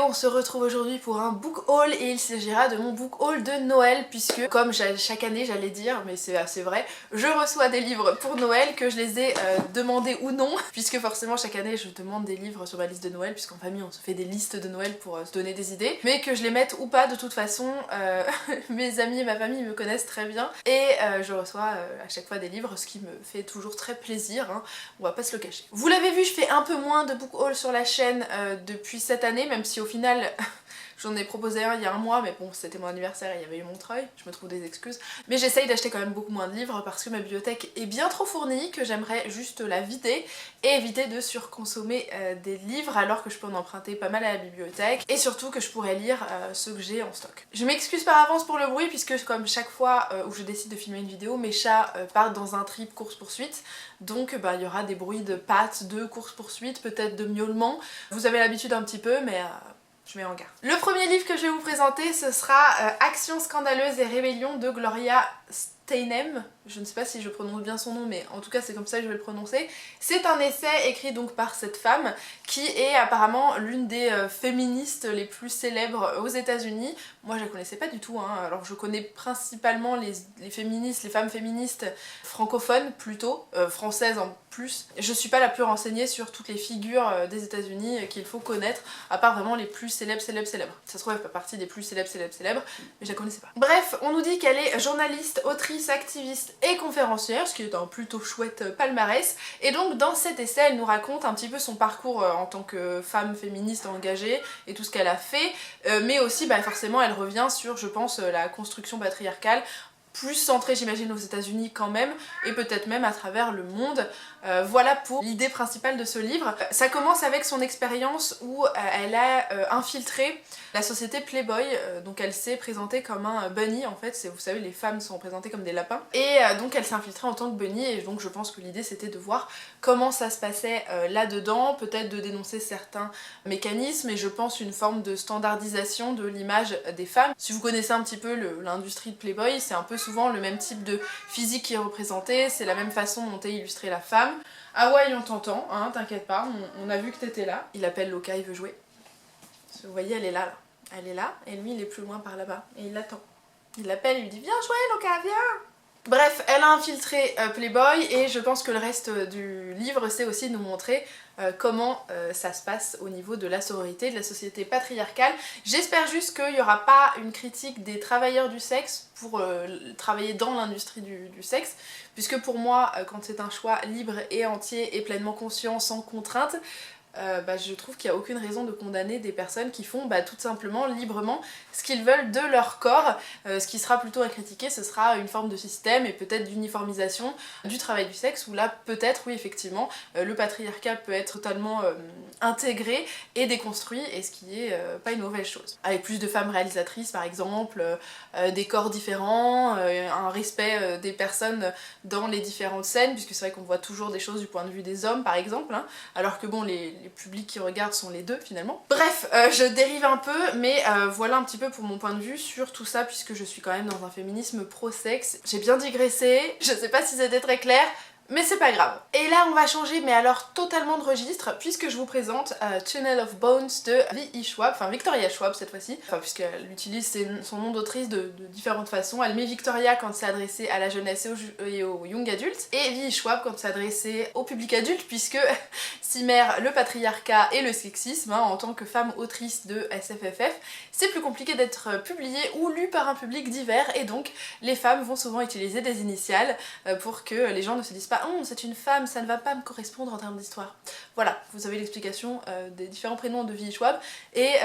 on se retrouve aujourd'hui pour un book haul et il s'agira de mon book haul de Noël puisque comme chaque année j'allais dire, mais c'est assez vrai, je reçois des livres pour Noël que je les ai demandés ou non puisque forcément chaque année je demande des livres sur ma liste de Noël puisqu'en famille on se fait des listes de Noël pour se donner des idées, mais que je les mette ou pas de toute façon mes amis et ma famille me connaissent très bien et je reçois à chaque fois des livres, ce qui me fait toujours très plaisir, hein, on va pas se le cacher. Vous l'avez vu, je fais un peu moins de book haul sur la chaîne depuis cette année, même si au final j'en ai proposé un il y a un mois, mais bon c'était mon anniversaire et il y avait eu Montreuil, je me trouve des excuses. Mais j'essaye d'acheter quand même beaucoup moins de livres parce que ma bibliothèque est bien trop fournie, que j'aimerais juste la vider et éviter de surconsommer des livres alors que je peux en emprunter pas mal à la bibliothèque et surtout que je pourrais lire ceux que j'ai en stock. Je m'excuse par avance pour le bruit puisque comme chaque fois où je décide de filmer une vidéo, mes chats partent dans un trip course-poursuite, donc il y aura des bruits de pattes, de course-poursuite, peut-être de miaulements. Vous avez l'habitude un petit peu, mais je mets en garde. Le premier livre que je vais vous présenter, ce sera Actions scandaleuses et rébellion de Gloria Steinem. Je ne sais pas si je prononce bien son nom, mais en tout cas c'est comme ça que je vais le prononcer. C'est un essai écrit donc par cette femme qui est apparemment l'une des féministes les plus célèbres aux États-Unis. Moi je la connaissais pas du tout, hein. Alors je connais principalement les féministes, les femmes féministes francophones plutôt, françaises en plus. Je suis pas la plus renseignée sur toutes les figures des États-Unis qu'il faut connaître, à part vraiment les plus célèbres. Ça se trouve elle fait partie des plus célèbres, mais je la connaissais pas. Bref, on nous dit qu'elle est journaliste, autrice, activiste et conférencière, ce qui est un plutôt chouette palmarès. Et donc dans cet essai, elle nous raconte un petit peu son parcours en tant que femme féministe engagée et tout ce qu'elle a fait, mais aussi forcément elle revient sur, je pense, la construction patriarcale, plus centrée j'imagine aux États-Unis quand même, et peut-être même à travers le monde. Voilà pour l'idée principale de ce livre. Ça commence avec son expérience où elle a infiltré la société Playboy, donc elle s'est présentée comme un bunny en fait, vous savez les femmes sont représentées comme des lapins, et donc elle s'est infiltrée en tant que bunny, et donc je pense que l'idée c'était de voir comment ça se passait là-dedans, peut-être de dénoncer certains mécanismes, et je pense une forme de standardisation de l'image des femmes. Si vous connaissez un petit peu l'industrie de Playboy, c'est un peu souvent le même type de physique qui est représenté, c'est la même façon dont est illustrée la femme. Ah ouais, on t'entend, hein, t'inquiète pas, on a vu que t'étais là. Il appelle Loka, il veut jouer. Vous voyez, elle est là, là. Elle est là, et lui il est plus loin par là-bas, et il l'attend. Il l'appelle, il lui dit viens jouer Loka, viens. Bref, elle a infiltré Playboy, et je pense que le reste du livre c'est aussi de nous montrer comment ça se passe au niveau de la sororité, de la société patriarcale. J'espère juste qu'il n'y aura pas une critique des travailleurs du sexe pour travailler dans l'industrie du sexe, puisque pour moi, quand c'est un choix libre et entier et pleinement conscient, sans contrainte, je trouve qu'il n'y a aucune raison de condamner des personnes qui font tout simplement librement ce qu'ils veulent de leur corps. Ce qui sera plutôt à critiquer, ce sera une forme de système et peut-être d'uniformisation du travail du sexe, où là peut-être oui effectivement le patriarcat peut être totalement intégré et déconstruit, et ce qui est pas une mauvaise chose. Avec plus de femmes réalisatrices par exemple, des corps différents, un respect des personnes dans les différentes scènes, puisque c'est vrai qu'on voit toujours des choses du point de vue des hommes par exemple, hein, alors que bon les publics qui regardent sont les deux finalement. Bref, je dérive un peu, mais voilà un petit peu pour mon point de vue sur tout ça, puisque je suis quand même dans un féminisme pro-sexe. J'ai bien digressé, je sais pas si c'était très clair, mais c'est pas grave. Et là on va changer, mais alors totalement de registre, puisque je vous présente Tunnel of Bones de V.E. Schwab, enfin Victoria Schwab cette fois-ci, enfin puisqu'elle utilise son nom d'autrice de différentes façons. Elle met Victoria quand c'est adressé à la jeunesse et aux young adultes, et V.E. Schwab quand c'est adressé au public adulte, puisque s'y mêle le patriarcat et le sexisme, hein, en tant que femme autrice de SFFF, c'est plus compliqué d'être publiée ou lue par un public divers, et donc les femmes vont souvent utiliser des initiales pour que les gens ne se disent pas oh c'est une femme, ça ne va pas me correspondre en termes d'histoire. Voilà, vous avez l'explication des différents prénoms de V.E. Schwab, et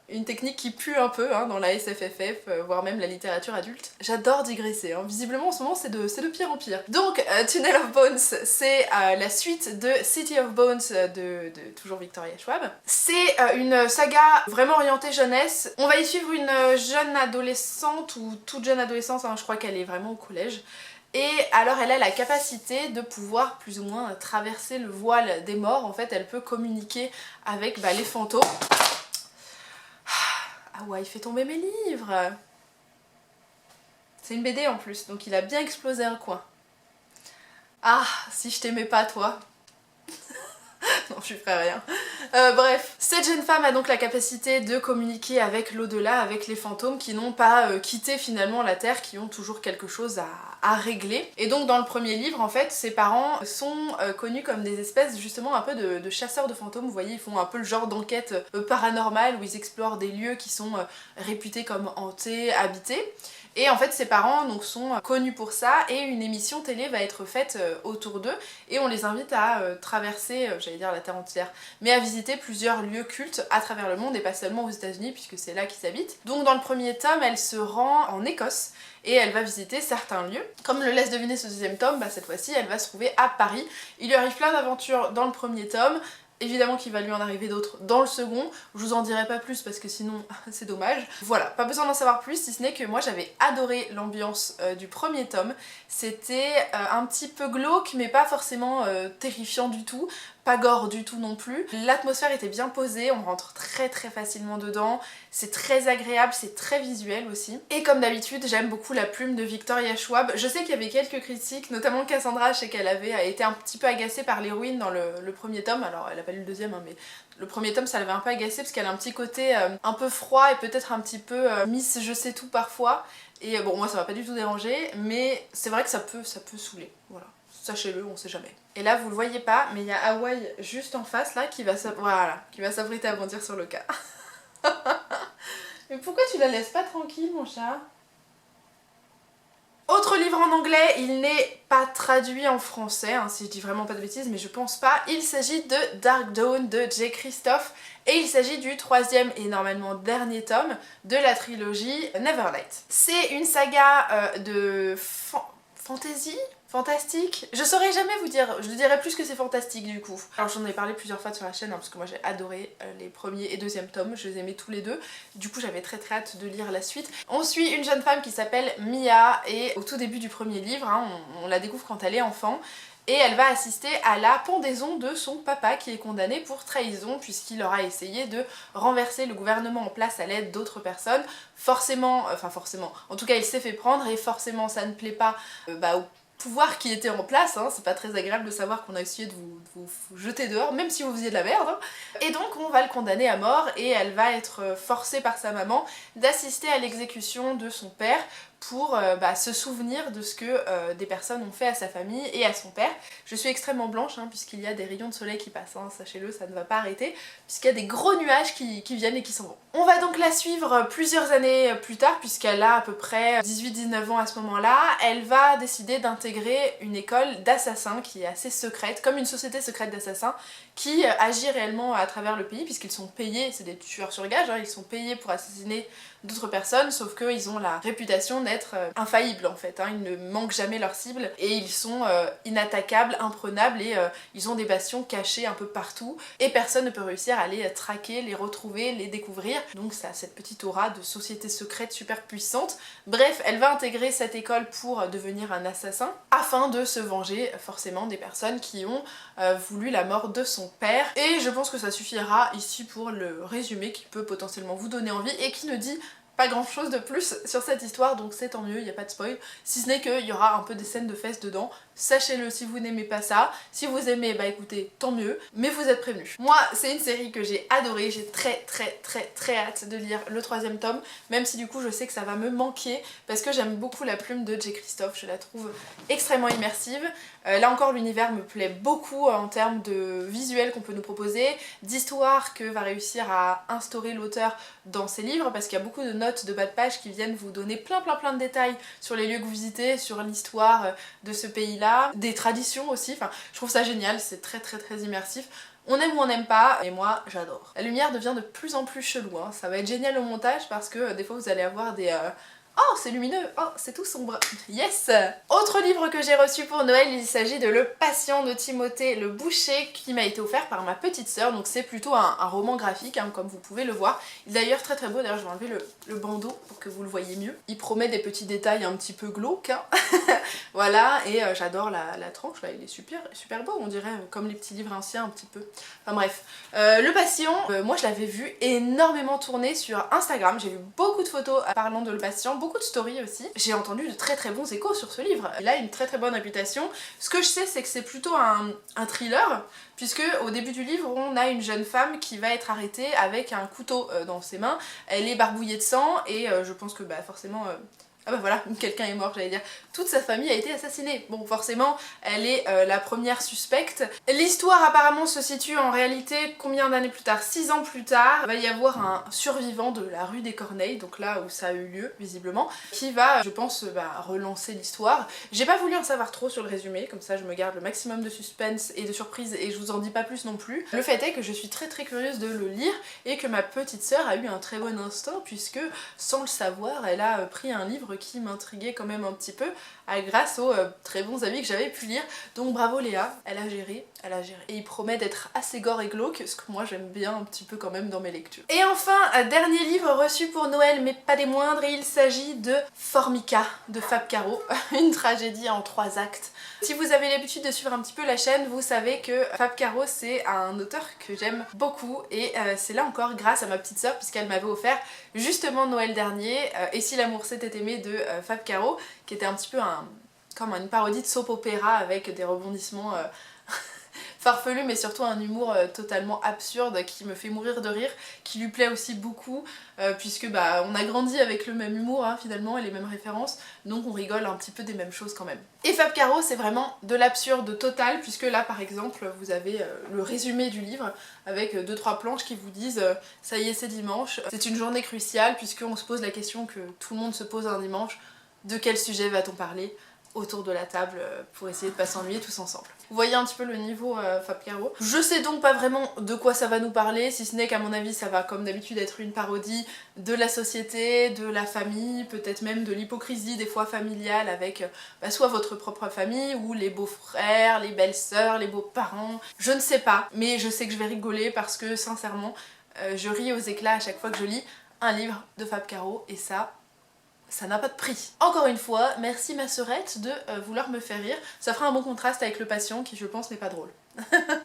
une technique qui pue un peu hein, dans la SFFF, voire même la littérature adulte. J'adore digresser, hein. Visiblement en ce moment c'est de pire en pire. Donc Tunnel of Bones, c'est la suite de City of Bones de toujours Victoria Schwab. C'est une saga vraiment orientée jeunesse. On va y suivre une jeune adolescente, ou toute jeune adolescente, hein, je crois qu'elle est vraiment au collège. Et alors elle a la capacité de pouvoir plus ou moins traverser le voile des morts. En fait elle peut communiquer avec les fantômes. Ah ouais, il fait tomber mes livres. C'est une BD en plus, donc il a bien explosé un coin. Ah, si je t'aimais pas toi. Non, je ferai rien. Bref, cette jeune femme a donc la capacité de communiquer avec l'au-delà, avec les fantômes qui n'ont pas quitté finalement la Terre, qui ont toujours quelque chose à régler. Et donc dans le premier livre, en fait, ses parents sont connus comme des espèces justement un peu de chasseurs de fantômes. Vous voyez, ils font un peu le genre d'enquête paranormale où ils explorent des lieux qui sont réputés comme hantés, habités. Et en fait ses parents donc, sont connus pour ça et une émission télé va être faite autour d'eux et on les invite à traverser, j'allais dire la terre entière, mais à visiter plusieurs lieux cultes à travers le monde et pas seulement aux États-Unis puisque c'est là qu'ils habitent. Donc dans le premier tome, elle se rend en Écosse et elle va visiter certains lieux. Comme le laisse deviner ce deuxième tome, bah, cette fois-ci elle va se trouver à Paris. Il lui arrive plein d'aventures dans le premier tome. Évidemment qu'il va lui en arriver d'autres dans le second, je vous en dirai pas plus parce que sinon c'est dommage. Voilà, pas besoin d'en savoir plus si ce n'est que moi j'avais adoré l'ambiance du premier tome. C'était un petit peu glauque mais pas forcément terrifiant du tout, pas gore du tout non plus. L'atmosphère était bien posée, on rentre très facilement dedans, c'est très agréable, c'est très visuel aussi. Et comme d'habitude, j'aime beaucoup la plume de Victoria Schwab. Je sais qu'il y avait quelques critiques, notamment Cassandra, je sais qu'elle avait été un petit peu agacée par l'héroïne dans le premier tome, alors elle a pas lu le deuxième hein, mais le premier tome ça l'avait un peu agacée parce qu'elle a un petit côté un peu froid et peut-être un petit peu Miss je sais tout parfois. Et bon moi ça m'a pas du tout dérangé, mais c'est vrai que ça peut saouler, voilà. Sachez-le, on sait jamais. Et là vous le voyez pas, mais il y a Hawaï juste en face là qui va s'abriter à bondir sur le cas. Mais pourquoi tu la laisses pas tranquille mon chat? Autre livre en anglais, il n'est pas traduit en français, hein, si je dis vraiment pas de bêtises, mais je pense pas. Il s'agit de Dark Dawn de J. Christophe et il s'agit du troisième et normalement dernier tome de la trilogie Neverlight. C'est une saga de fantasy, fantastique. Je saurais jamais vous dire, je dirais plus que c'est fantastique du coup. Alors j'en ai parlé plusieurs fois sur la chaîne hein, parce que moi j'ai adoré les premiers et deuxième tomes, je les aimais tous les deux. Du coup j'avais très hâte de lire la suite. On suit une jeune femme qui s'appelle Mia et au tout début du premier livre, hein, on la découvre quand elle est enfant. Et elle va assister à la pendaison de son papa qui est condamné pour trahison puisqu'il aura essayé de renverser le gouvernement en place à l'aide d'autres personnes. Forcément, en tout cas il s'est fait prendre et forcément ça ne plaît pas au pouvoir qui était en place, hein. C'est pas très agréable de savoir qu'on a essayé de vous jeter dehors, même si vous faisiez de la merde. Hein. Et donc on va le condamner à mort et elle va être forcée par sa maman d'assister à l'exécution de son père pour se souvenir de ce que des personnes ont fait à sa famille et à son père. Je suis extrêmement blanche hein, puisqu'il y a des rayons de soleil qui passent, hein, sachez-le, ça ne va pas arrêter, puisqu'il y a des gros nuages qui viennent et qui s'en vont. On va donc la suivre plusieurs années plus tard, puisqu'elle a à peu près 18-19 ans à ce moment-là. Elle va décider d'intégrer une école d'assassins qui est assez secrète, comme une société secrète d'assassins, qui agit réellement à travers le pays, puisqu'ils sont payés, c'est des tueurs sur gage, hein, ils sont payés pour assassiner d'autres personnes, sauf qu'ils ont la réputation d'être infaillibles en fait, hein, ils ne manquent jamais leur cible et ils sont inattaquables, imprenables et ils ont des bastions cachés un peu partout et personne ne peut réussir à les traquer, les retrouver, les découvrir, donc ça a cette petite aura de société secrète super puissante. Bref, elle va intégrer cette école pour devenir un assassin afin de se venger forcément des personnes qui ont voulu la mort de son père et je pense que ça suffira ici pour le résumé qui peut potentiellement vous donner envie et qui ne dit pas grand chose de plus sur cette histoire, donc c'est tant mieux, il n'y a pas de spoil, si ce n'est qu'il y aura un peu des scènes de fesses dedans. Sachez-le si vous n'aimez pas ça, si vous aimez, bah écoutez, tant mieux, mais vous êtes prévenus. Moi, c'est une série que j'ai adorée, j'ai très hâte de lire le troisième tome, même si du coup je sais que ça va me manquer, parce que j'aime beaucoup la plume de J. Christophe, je la trouve extrêmement immersive. Là encore, l'univers me plaît beaucoup en termes de visuel qu'on peut nous proposer, d'histoire que va réussir à instaurer l'auteur dans ses livres, parce qu'il y a beaucoup de notes de bas de page qui viennent vous donner plein de détails sur les lieux que vous visitez, sur l'histoire de ce pays-là, des traditions aussi, enfin je trouve ça génial, c'est très immersif. On aime ou on n'aime pas, et moi j'adore. La lumière devient de plus en plus chelou, hein. Ça va être génial au montage parce que des fois vous allez avoir des... Oh, c'est lumineux! Oh, c'est tout sombre! Yes! Autre livre que j'ai reçu pour Noël, il s'agit de Le Patient de Timothée Le Boucher qui m'a été offert par ma petite sœur, donc c'est plutôt un roman graphique, hein, comme vous pouvez le voir. Il est d'ailleurs très beau, d'ailleurs je vais enlever le bandeau pour que vous le voyez mieux. Il promet des petits détails un petit peu glauques, hein. Voilà, et j'adore la tranche, là, il est super beau, on dirait comme les petits livres anciens un petit peu. Enfin bref. Le Patient, moi je l'avais vu énormément tourner sur Instagram, j'ai vu beaucoup de photos parlant de Le Patient, beaucoup de stories aussi. J'ai entendu de très très bons échos sur ce livre. Il a une très très bonne réputation. Ce que je sais, c'est que c'est plutôt un thriller, puisque au début du livre, on a une jeune femme qui va être arrêtée avec un couteau dans ses mains. Elle est barbouillée de sang et je pense que forcément... Ah bah voilà, quelqu'un est mort, j'allais dire. Toute sa famille a été assassinée. Bon, forcément, elle est la première suspecte. L'histoire apparemment se situe en réalité combien d'années plus tard? 6 ans plus tard. Il va y avoir un survivant de la rue des Corneilles, donc là où ça a eu lieu, visiblement, qui va, je pense, relancer l'histoire. J'ai pas voulu en savoir trop sur le résumé, comme ça je me garde le maximum de suspense et de surprise et je vous en dis pas plus non plus. Le fait est que je suis très très curieuse de le lire et que ma petite sœur a eu un très bon instinct puisque, sans le savoir, elle a pris un livre qui m'intriguait quand même un petit peu grâce aux très bons avis que j'avais pu lire. Donc bravo Léa, elle a géré, elle a géré. Et il promet d'être assez gore et glauque, ce que moi j'aime bien un petit peu quand même dans mes lectures. Et enfin, dernier livre reçu pour Noël, mais pas des moindres, il s'agit de Formica de Fab Caro, une tragédie en 3 actes. Si vous avez l'habitude de suivre un petit peu la chaîne, vous savez que Fab Caro c'est un auteur que j'aime beaucoup et c'est là encore grâce à ma petite sœur puisqu'elle m'avait offert justement Noël dernier Et si l'amour s'était aimé de Fab Caro, qui était un petit peu comme une parodie de soap opéra avec des rebondissements farfelu mais surtout un humour totalement absurde qui me fait mourir de rire, qui lui plaît aussi beaucoup puisque on a grandi avec le même humour finalement et les mêmes références, donc on rigole un petit peu des mêmes choses quand même. Et Fab Caro c'est vraiment de l'absurde total puisque là par exemple vous avez le résumé du livre avec 2-3 planches qui vous disent ça y est c'est dimanche, c'est une journée cruciale puisqu'on se pose la question que tout le monde se pose un dimanche, de quel sujet va-t-on parler autour de la table pour essayer de pas s'ennuyer tous ensemble. Vous voyez un petit peu le niveau Fab Caro. Je sais donc pas vraiment de quoi ça va nous parler, si ce n'est qu'à mon avis ça va comme d'habitude être une parodie de la société, de la famille, peut-être même de l'hypocrisie des fois familiale avec soit votre propre famille ou les beaux-frères, les belles-sœurs, les beaux-parents, je ne sais pas, mais je sais que je vais rigoler parce que sincèrement je ris aux éclats à chaque fois que je lis un livre de Fab Caro et ça n'a pas de prix. Encore une fois, merci ma sœurette de vouloir me faire rire. Ça fera un bon contraste avec Le Patient qui je pense n'est pas drôle.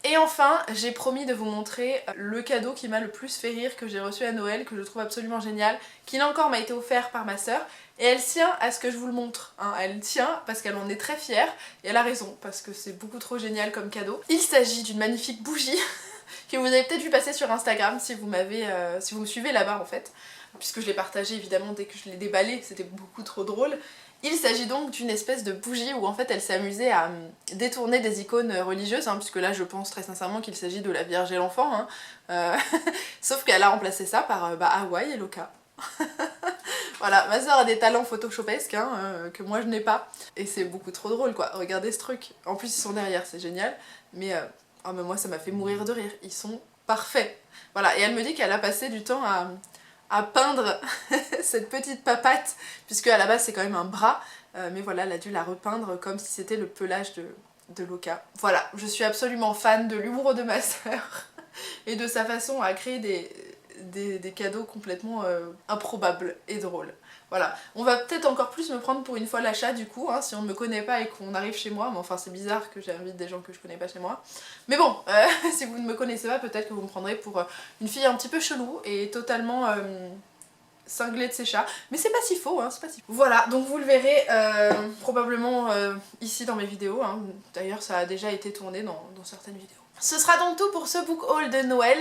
Et enfin, j'ai promis de vous montrer le cadeau qui m'a le plus fait rire que j'ai reçu à Noël, que je trouve absolument génial, qui là encore m'a été offert par ma sœur. Et elle tient à ce que je vous le montre. Elle tient parce qu'elle en est très fière. Et elle a raison, parce que c'est beaucoup trop génial comme cadeau. Il s'agit d'une magnifique bougie que vous avez peut-être vu passer sur Instagram si vous me suivez là-bas en fait. Puisque je l'ai partagé évidemment dès que je l'ai déballé, c'était beaucoup trop drôle. Il s'agit donc d'une espèce de bougie où en fait elle s'est amusée à détourner des icônes religieuses, puisque là je pense très sincèrement qu'il s'agit de la Vierge et l'enfant, sauf qu'elle a remplacé ça par Hawaï et Loka. Voilà, ma soeur a des talents photoshopesques que moi je n'ai pas, et c'est beaucoup trop drôle quoi, regardez ce truc. En plus ils sont derrière, c'est génial, mais moi ça m'a fait mourir de rire, ils sont parfaits. Voilà, et elle me dit qu'elle a passé du temps à peindre cette petite papate, puisque à la base c'est quand même un bras, mais voilà, elle a dû la repeindre comme si c'était le pelage de Loka. Voilà, je suis absolument fan de l'humour de ma sœur et de sa façon à créer des cadeaux complètement improbables et drôles. Voilà, on va peut-être encore plus me prendre pour une folle achat du coup, si on me connaît pas et qu'on arrive chez moi, mais enfin c'est bizarre que j'invite des gens que je connais pas chez moi. Mais bon, si vous ne me connaissez pas, peut-être que vous me prendrez pour une fille un petit peu chelou et totalement cinglée de ses chats, mais c'est pas si faux, c'est pas si faux. Voilà, donc vous le verrez probablement ici dans mes vidéos, d'ailleurs ça a déjà été tourné dans certaines vidéos. Ce sera donc tout pour ce book haul de Noël.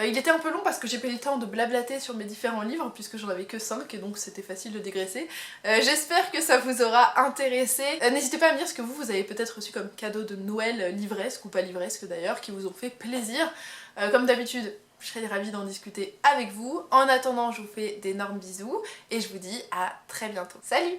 Il était un peu long parce que j'ai pas eu le temps de blablater sur mes différents livres puisque j'en avais que 5 et donc c'était facile de dégraisser. J'espère que ça vous aura intéressé. N'hésitez pas à me dire ce que vous avez peut-être reçu comme cadeau de Noël, livresque ou pas livresque d'ailleurs, qui vous ont fait plaisir. Comme d'habitude, je serais ravie d'en discuter avec vous. En attendant, je vous fais d'énormes bisous et je vous dis à très bientôt. Salut!